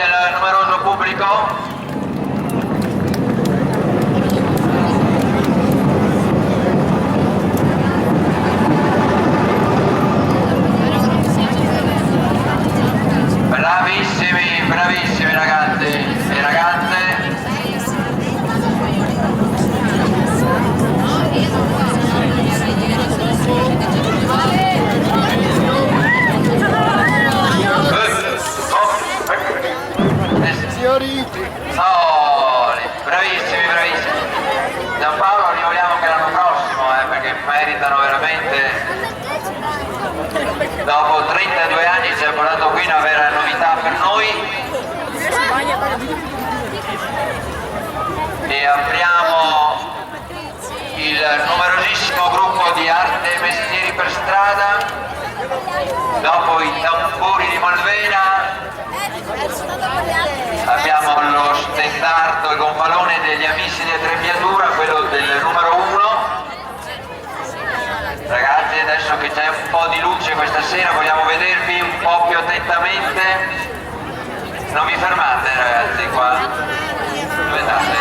del numeroso pubblico. Bravissimi, bravissimi ragazzi e ragazze. Signori! Oh, bravissimi, bravissimi. Giampaolo li vogliamo anche l'anno prossimo, perché meritano veramente. Dopo 32 anni ci ha portato qui una vera novità per noi. E apriamo il numerosissimo gruppo di arte e mestieri per strada. Dopo i tamburi di Molvena abbiamo lo stendardo e gonfalone degli amici di Trebbiatura, quello del numero 1. Ragazzi, adesso che c'è un po' di luce questa sera vogliamo vedervi un po' più attentamente. Non vi fermate ragazzi qua. Dove andate?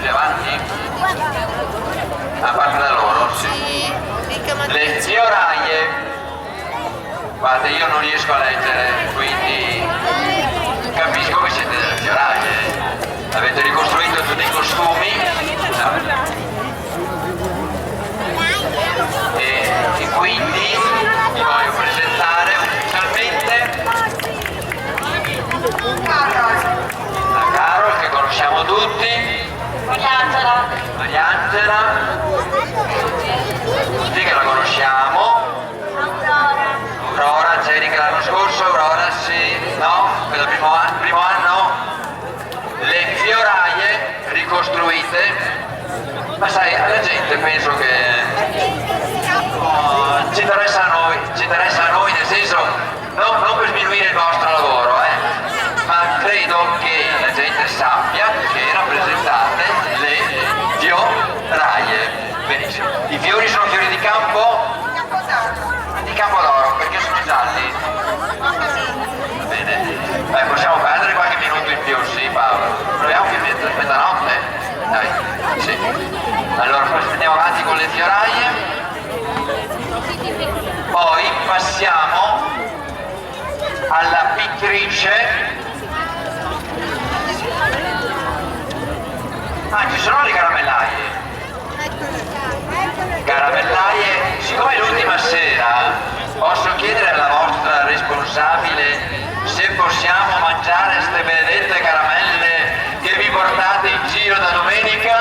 Più avanti? A parte da loro, sì. Le fioraie. Guardate, io non riesco a leggere, quindi capisco che siete delle fioraie. Avete ricostruito tutti i costumi. No. E quindi vi voglio presentare ufficialmente la Carol, che conosciamo tutti, Mariangela, tutti che la conosciamo, Aurora, c'eri che l'anno scorso, Aurora sì, no? Per primo anno, le fioraie ricostruite. Ma sai, alla gente penso che ci interessa a noi nel senso, non per sminuire il vostro lavoro, ma credo che la gente sappia che rappresentate le fioraie. Benissimo. I fiori sono fiori di campo? Di Campodoro, perché sono gialli? Va bene. Possiamo perdere qualche minuto in più, sì Paolo. Proviamo che mezzanotte. Dai, sì. Allora andiamo avanti con le fioraie. Poi passiamo alla pittrice. Ci sono le caramellaie. Caramellaie, siccome è l'ultima sera, posso chiedere alla vostra responsabile se possiamo mangiare queste benedette caramelle che vi portate in giro da domenica?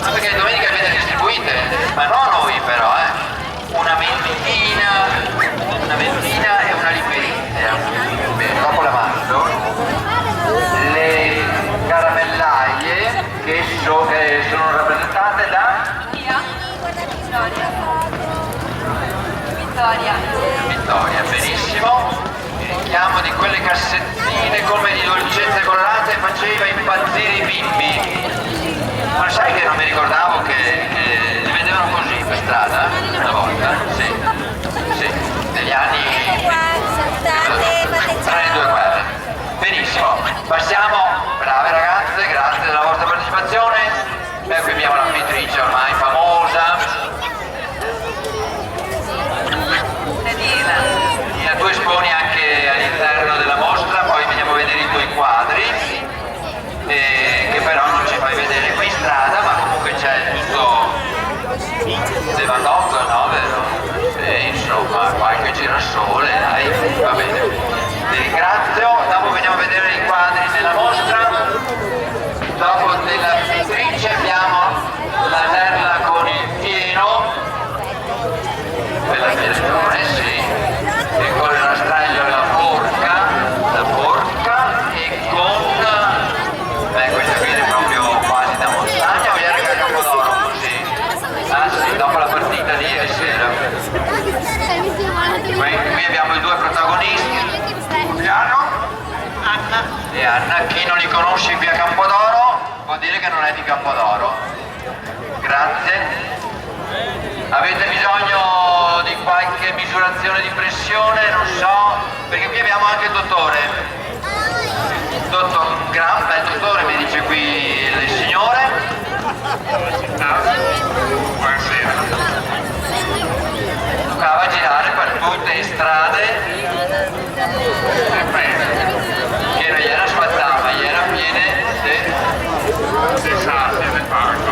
Ma perché domenica viene distribuite, ma non a noi però, una mentina e una liquerizia. Bene, dopo la mangio. Le caramellaie che sono rappresentate da Vittoria, benissimo. Il richiamo di quelle cassettine come di dolcezze colorate faceva impazzire i bimbi. Ma sai che non mi ricordavo che li vendevano così per strada una volta? Sì, sì, negli anni tra le due guerre. Benissimo, passiamo, brave ragazze, grazie della vostra partecipazione. Qui abbiamo la pittrice ormai famosa. Tu esponi anche all'interno della mostra, poi veniamo a vedere i tuoi quadri, che però non ci fai vedere qui in strada, ma comunque c'è tutto Levandotto, no? Vero? Insomma, qualche girasole, dai, va bene. Ti ringrazio, dopo veniamo a vedere i quadri nella mostra. Dopo della pittrice abbiamo la terra con il pieno, bella piacione, sì, e con il rastraglio la forca e con, questa qui è proprio quasi da montagna, vogliamo che a Campodoro così, sì, dopo la partita di ieri sera. Qui abbiamo i due protagonisti, Anna e Anna. Chi non li conosce qui a Campodoro vuol dire che non è di Campodoro. Grazie. Avete bisogno di qualche misura misurazione di pressione, non so, perché qui abbiamo anche il dottore. Un gran bel dottore, mi dice qui il signore. Buonasera. Toccava girare per tutte le strade, che non gliela asfaltava, gli era piene Si sa, del parco.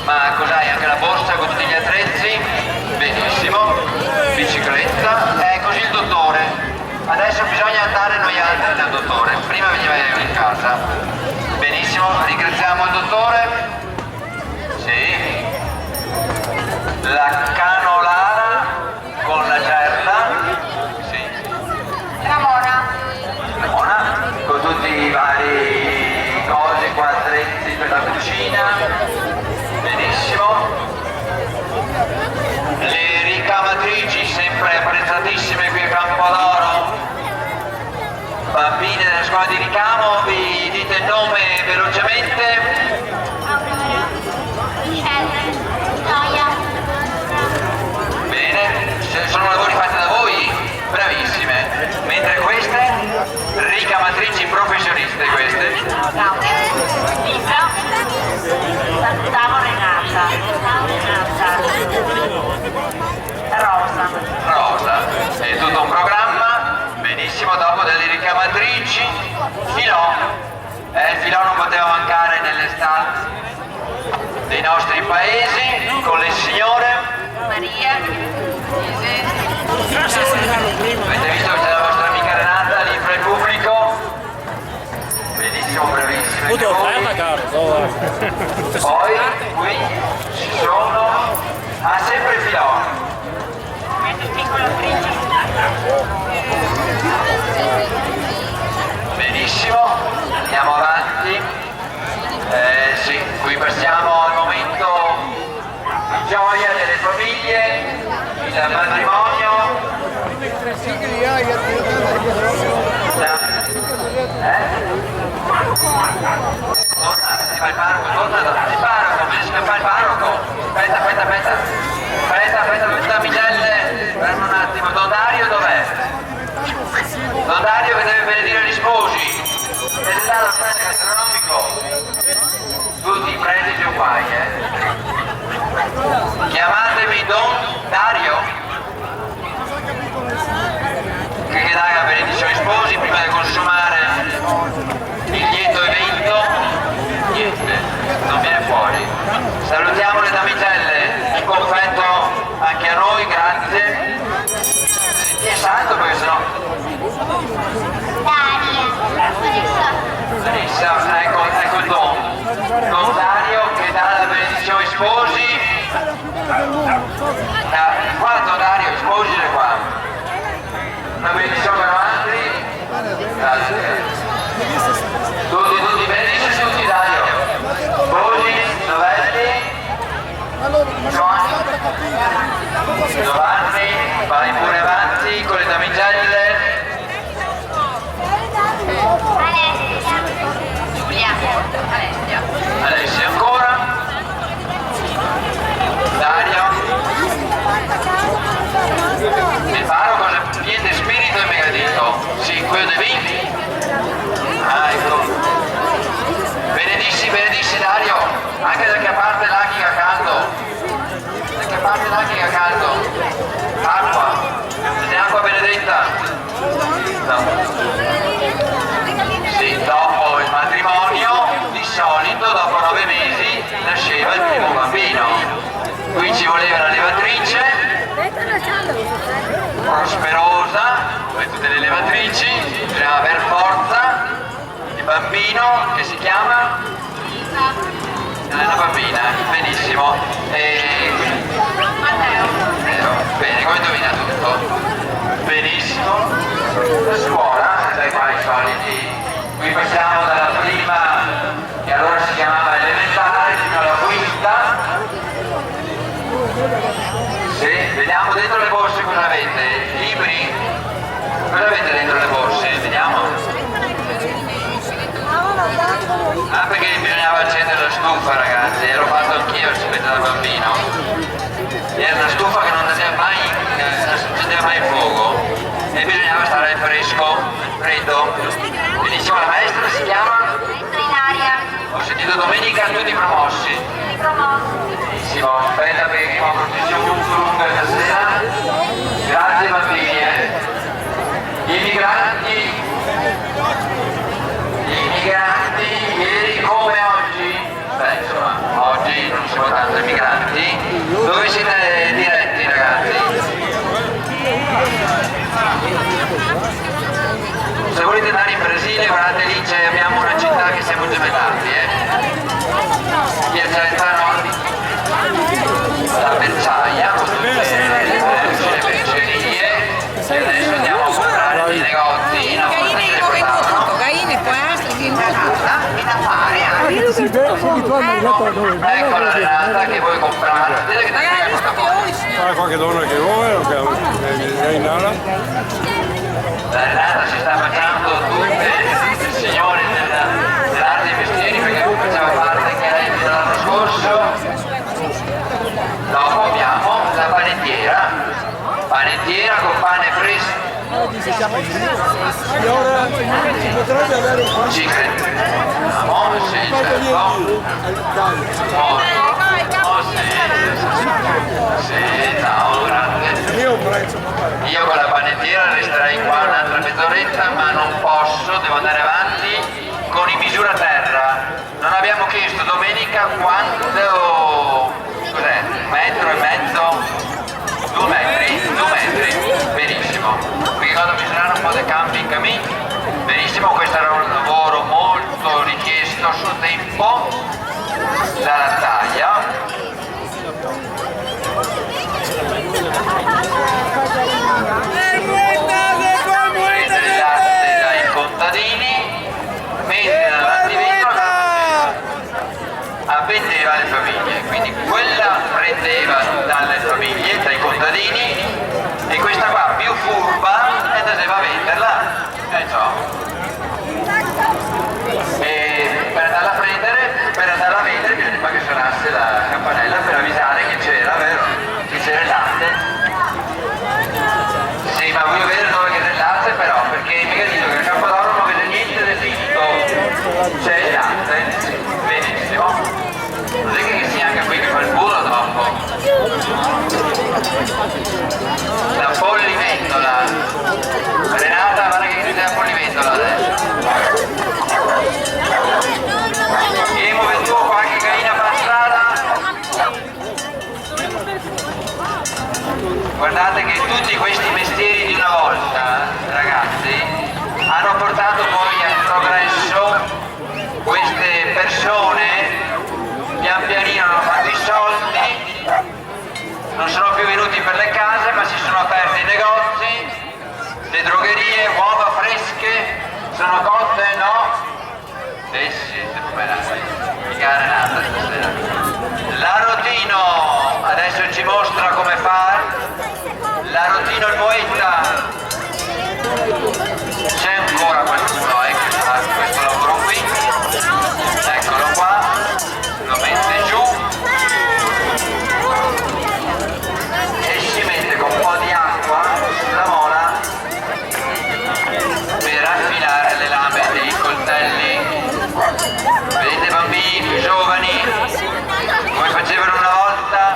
ma cos'hai? Anche la borsa con tutti gli attrezzi? Benissimo, bicicletta, così il dottore. Adesso bisogna andare noi altri dal dottore, prima veniva in casa. Benissimo, ringraziamo il dottore. Sì. La canolara con la gerla. Sì. Ramona, con tutti i vari cose qua, attrezzi per la cucina. Benissimo. Le ricamatrici sempre apprezzatissime qui a Campodoro. Bambine della scuola di ricamo, vi dite il nome velocemente. Bene, sono lavori fatti da voi? Bravissime. Mentre queste? Ricamatrici professioniste queste. Rosa. È tutto un programma. Benissimo, dopo delle ricamatrici. Filò. Il filò non poteva mancare nelle stanze dei nostri paesi, con le signore. Maria, Avete visto che c'è la vostra amica Renata lì fra il pubblico? Benissimo, bravissimo. Poi qui ci sono sempre filò. Benissimo, andiamo avanti. Sì, qui passiamo al momento di gioia delle famiglie, il matrimonio. Torna, si fa il parroco, torna il parroco, si fa il parroco. Aspetta, Migelle, ferma un attimo. Don Dario dov'è? Don Dario che deve benedire gli sposi. Deve dare al prete gastronomico. Tutti i preti sono guai, Chiamatemi Don Dario. Che dà la benedizione ai sposi prima di consumare il lieto evento. Niente, non viene fuori. Salutiamo le damigelle, il confetto anche a noi, grazie. Chi è santo perché sennò. Vanessa, ecco il Don Dario che dà la benedizione ai sposi. Qua Don Dario, sposi qua. Una benedizione per altri. Grazie. Tutti, benedici tutti Dario. Sposi, novelli. Giovanni, vai pure avanti con le damigelle. Alessia ancora. Dario. Il parroco niente spirito e megadito. Sì, quello dei vini. Ecco. Benedisci Dario, anche da che parte l'acqua caldo. Da che parte l'acqua caldo. Acqua. È acqua benedetta. No. Sì, dopo il matrimonio, di solito dopo 9 mesi nasceva il primo bambino. Qui ci voleva la levatrice, prosperosa, come tutte le levatrici, bisognava aver forza, il bambino che si chiama? È una bambina, benissimo. Bene, come indovina tutto? Benissimo. La scuola, dai qua i soliti. Qui passiamo dalla prima, che allora si chiamava elementare, fino alla quinta. Sì, vediamo dentro le borse cosa avete. Libri? Cosa avete dentro le borse? Vediamo. Ah, perché bisognava accendere la stufa, ragazzi, l'ho fatto anch'io, si vede da bambino. Era una stufa che non andava mai, una freddo. Benissimo, la maestra si chiama? Veterinaria. Ho sentito domenica tutti promossi. Benissimo, aspetta perché ho processione un po' lunga stasera. Grazie bambini. Gli immigranti, ieri come oggi? Beh, insomma, oggi non siamo tanto immigranti. Dove siete diretti, ragazzi? Se volete andare in Brasile, guardate lì, abbiamo una città che siamo gemellati, Piacenza la Versaia, con tutte le mercerie, e adesso andiamo a comprare nei negozi, una volta ce le portavano. Ecco la Renata che vuoi comprare, vedete che ti frega questa cosa. Qualche donna che vuole, o che è in ala? La Renata si sta facendo tutte le signore dell'arte dei mestieri perché faceva parte anche lei dell'anno scorso. Dopo abbiamo la panettiera con pane fresco. E ora si potrebbe avere un po' di... Ci crediamo, sì, certo. Sì, ciao, grazie. Io prezzo. Io con la panettiera resterei qua un'altra mezz'oretta, ma non posso, devo andare avanti con i misura terra. Non abbiamo chiesto domenica quanto... cos'è? 1,5 metri? 2 metri? 2 metri, benissimo. Qui vado a misurare un po' dei camping cammin. Benissimo, questo era un lavoro molto richiesto a suo tempo. La lattaia. Prendere il latte dai contadini, mentre l'allevamento vendeva alle famiglie, quindi quella prendeva dalle famiglie, dai contadini, e questa qua più furba andava a venderla, e per andarla a prendere, per andarla a vendere bisognava che suonasse la campanella per avvisare che c'era, vero? Che c'era il latte. Sì, ma voglio vedere dove c'è il latte però, perché mica dico che a Campodoro non vede niente del dito. C'è il latte? Sì, benissimo. Non è che sia anche qui che fa il culo dopo. La polliventola. Renata, guarda che c'è la polliventola adesso. E muovendo qualche gallina per la strada. Guardate che tutti questi mestieri di una volta, ragazzi, hanno portato poi al progresso. Queste persone pian pianino hanno fatto i soldi, non sono più venuti per le case ma si sono aperti i negozi, le drogherie, uova fresche, sono cotte, no? Eh sì, mica Renata stasera. L'Arotino adesso ci mostra come fare. L'Arotino il Moetta. C'è ancora qualcuno che fa questo lavoro qui. Eccolo qua. Lo mette giù e si mette con un po' di acqua sulla mola per affilare le lame dei coltelli. Vedete bambini più giovani come facevano una volta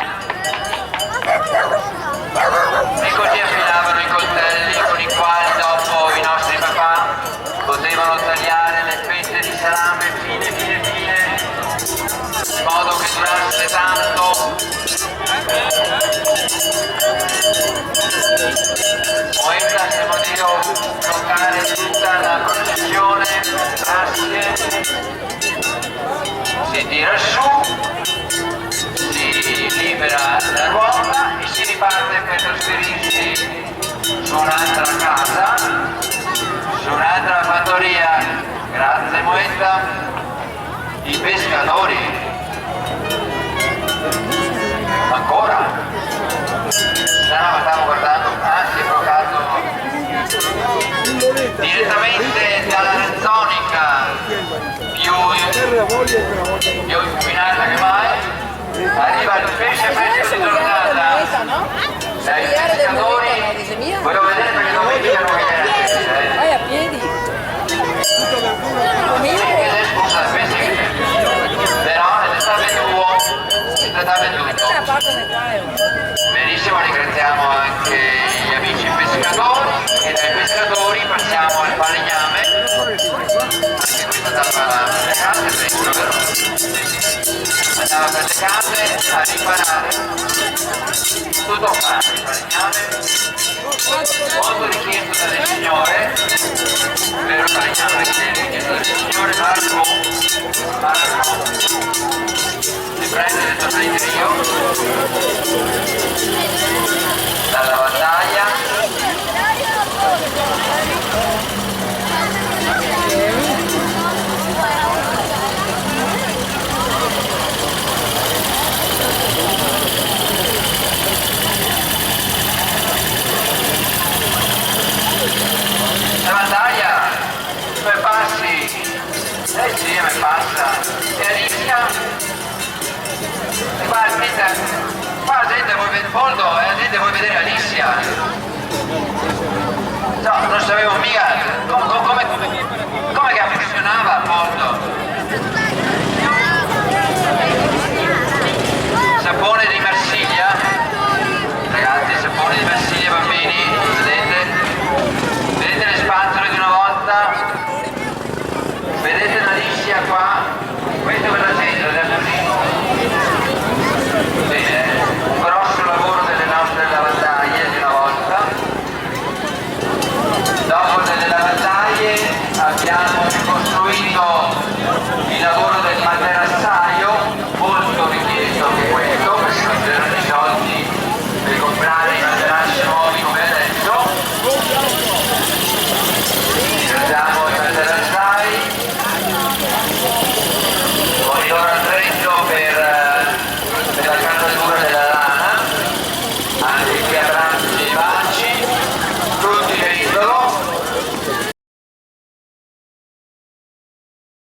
e così affilavano i coltelli con i quali dopo i nostri papà potevano tagliare le fette di salame fine in modo che durasse tanto. Moetta, stiamo a bloccare tutta la processione, grazie. Si tira su, si libera la ruota e si riparte per trasferirsi su un'altra casa, su un'altra fattoria. Grazie Moetta. I pescatori. Ancora? No, stavo guardando, si è bloccato direttamente dall'Aranzonica, più inquinata che mai, arriva il pesce fresco di giornata. I pescatori, voglio vedere perché domenica non viene. Vai a piedi. queste case a riparare tutto fare il falegname, molto richiesto dalle signore, vero falegname che è richiesto dalle signore, Marco, si prende le tornei di Rio dalla battaglia. La battaglia, due passi, insieme passa e Alicia, e qua la gente vuoi vedere, Poldo, la gente vuoi vedere Alicia,